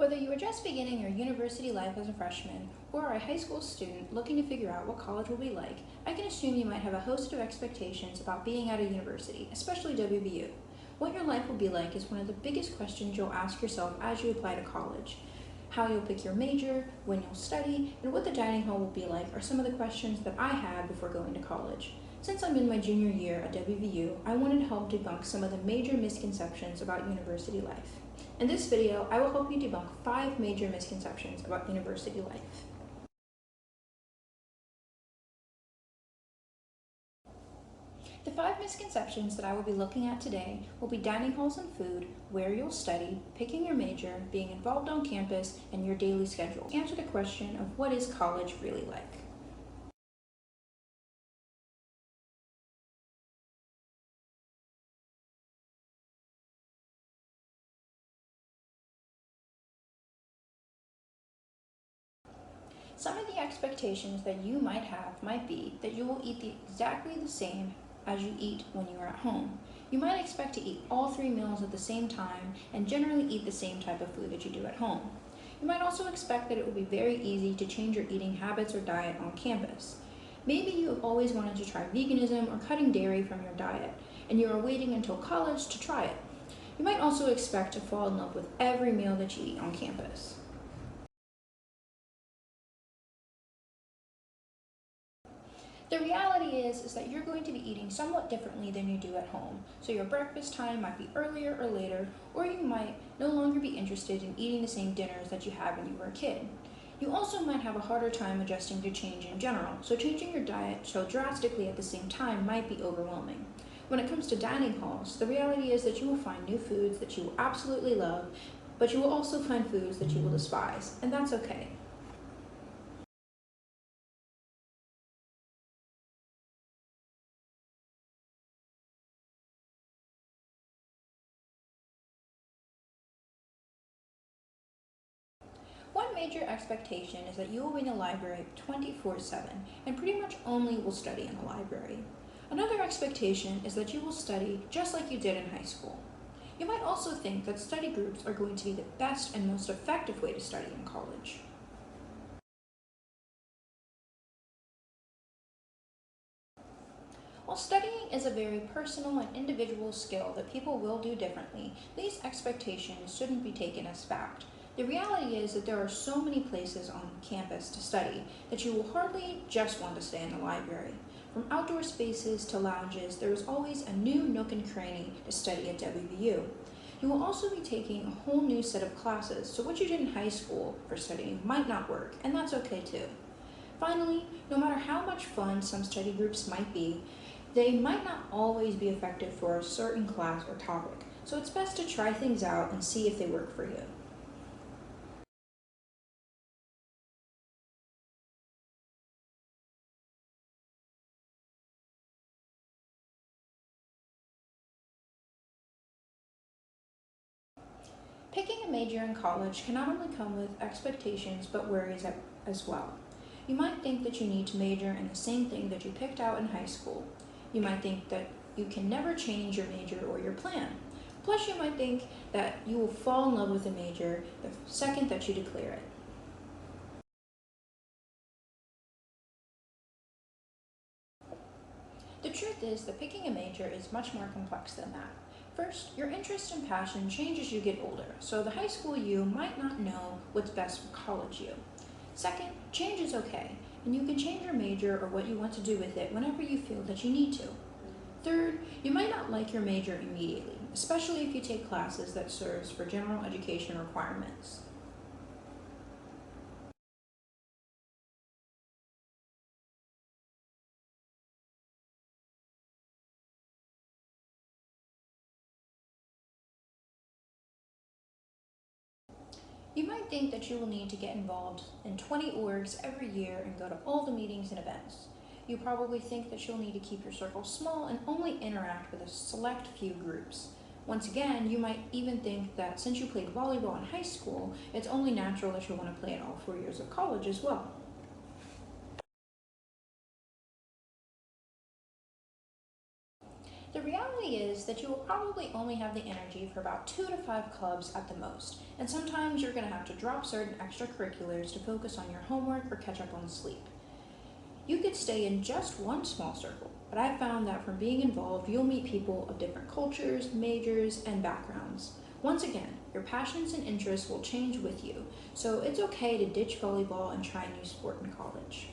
Whether you are just beginning your university life as a freshman or are a high school student looking to figure out what college will be like, I can assume you might have a host of expectations about being at a university, especially WVU. What your life will be like is one of the biggest questions you'll ask yourself as you apply to college. How you'll pick your major, when you'll study, and what the dining hall will be like are some of the questions that I had before going to college. Since I'm in my junior year at WVU, I wanted to help debunk some of the major misconceptions about university life. In this video, I will help you debunk 5 major misconceptions about university life. The 5 misconceptions that I will be looking at today will be dining halls and food, where you'll study, picking your major, being involved on campus, and your daily schedule. Answer the question of what is college really like? Some of the expectations that you might have might be that you will eat exactly the same as you eat when you are at home. You might expect to eat all 3 meals at the same time and generally eat the same type of food that you do at home. You might also expect that it will be very easy to change your eating habits or diet on campus. Maybe you have always wanted to try veganism or cutting dairy from your diet, and you are waiting until college to try it. You might also expect to fall in love with every meal that you eat on campus. The reality is that you're going to be eating somewhat differently than you do at home. So your breakfast time might be earlier or later, or you might no longer be interested in eating the same dinners that you had when you were a kid. You also might have a harder time adjusting to change in general, so changing your diet so drastically at the same time might be overwhelming. When it comes to dining halls, the reality is that you will find new foods that you will absolutely love, but you will also find foods that you will despise, and that's okay. One major expectation is that you will be in the library 24/7 and pretty much only will study in the library. Another expectation is that you will study just like you did in high school. You might also think that study groups are going to be the best and most effective way to study in college. While studying is a very personal and individual skill that people will do differently, these expectations shouldn't be taken as fact. The reality is that there are so many places on campus to study that you will hardly just want to stay in the library. From outdoor spaces to lounges, there is always a new nook and cranny to study at WVU. You will also be taking a whole new set of classes, so what you did in high school for studying might not work, and that's okay too. Finally, no matter how much fun some study groups might be, they might not always be effective for a certain class or topic, so it's best to try things out and see if they work for you. Picking a major in college can not only come with expectations but worries as well. You might think that you need to major in the same thing that you picked out in high school. You might think that you can never change your major or your plan. Plus, you might think that you will fall in love with a major the second that you declare it. The truth is that picking a major is much more complex than that. First, your interest and passion change as you get older, so the high school you might not know what's best for college you. Second, change is okay, and you can change your major or what you want to do with it whenever you feel that you need to. Third, you might not like your major immediately, especially if you take classes that serves for general education requirements. You might think that you will need to get involved in 20 orgs every year and go to all the meetings and events. You probably think that you'll need to keep your circle small and only interact with a select few groups. Once again, you might even think that since you played volleyball in high school, it's only natural that you'll want to play it all 4 years of college as well. The reality is that you will probably only have the energy for about 2 to 5 clubs at the most, and sometimes you're going to have to drop certain extracurriculars to focus on your homework or catch up on sleep. You could stay in just one small circle, but I've found that from being involved, you'll meet people of different cultures, majors, and backgrounds. Once again, your passions and interests will change with you, so it's okay to ditch volleyball and try a new sport in college.